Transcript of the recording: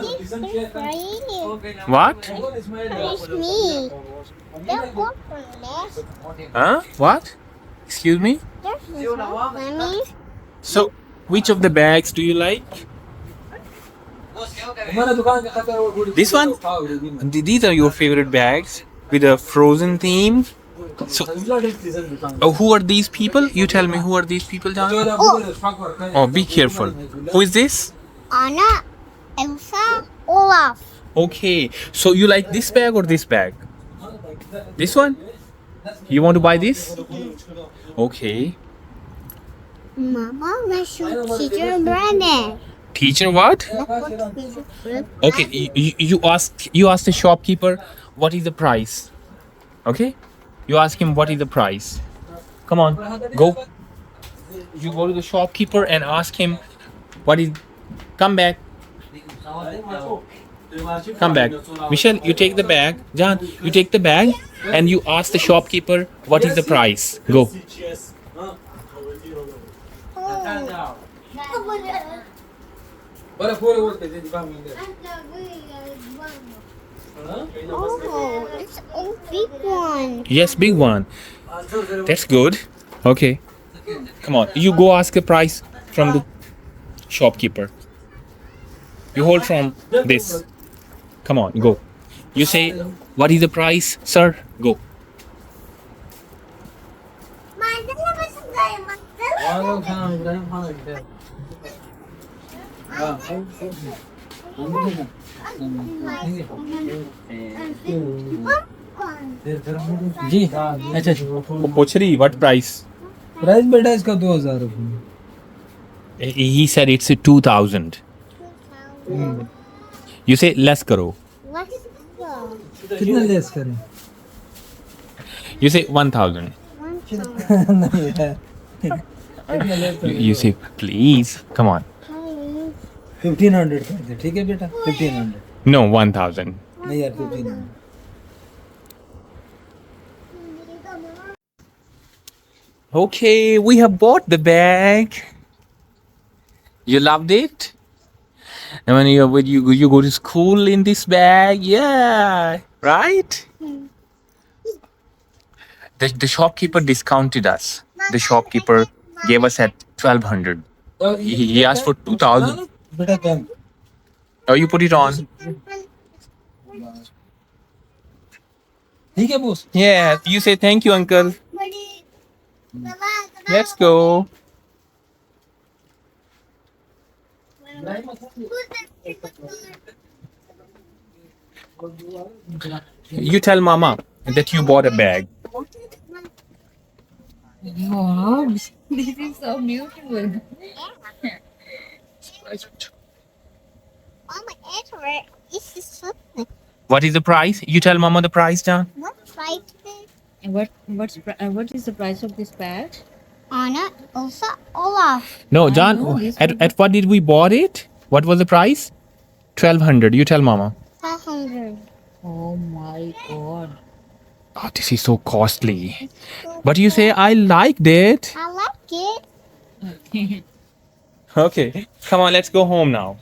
They're frying. What? It's me. They're good for this. Huh? What? Excuse me? They're for mommy. So, which of the bags do you like? This one? These are your favorite bags with a frozen theme. So, who are these people? You tell me, who are these people, John? Oh, be careful. Who is this? Anna, Elsa, Olaf. Okay, so you like this bag or this bag? This one? You want to buy this? Okay. Mama, let's show teacher Brandon. Teacher, what? Okay, you ask the shopkeeper what is the price. Okay, you ask him what is the price. Come on, go. You go to the shopkeeper and ask him what is. Come back. Come back. Michelle, you take the bag. John, you take the bag and you ask the shopkeeper what is the price. Go. Oh, it's a big one. Yes, big one. That's good. Okay. Come on. You go ask the price from the shopkeeper. You hold from this. Come on, go. You say, what is the price, sir? Go. जी अच्छा Pochari, what price? Price बेटा इसका 2000 रुपये He said it's 2,000. You say, less karo. Let's go. कितना less करें You say 1,000. नहीं है कितना less You say, please. Come on. 1500 कर दे ठीक है बेटा 1500 No, 1,000. नहीं यार 1500 Okay, we have bought the bag. You loved it? And when you go to school in this bag, yeah, right? The shopkeeper discounted us. The shopkeeper gave us at 1,200. He asked for 2,000. बेटा क्या Oh, you put it on. ठीक है boss Yeah, you say thank you, uncle. Let's go. You tell mama that you bought a bag. Wow, this is so beautiful. Mama, Edward, this is something. What is the price? You tell mama the price, John. What's right there? And what is the price of this bag? Anna, Elsa, Olaf. No, I John. know this At what did we bought it? What was the price? 1,200. You tell mama. 500. Oh my god. Oh, this is so costly. But you say I liked it. I like it. Okay, come on, let's go home now.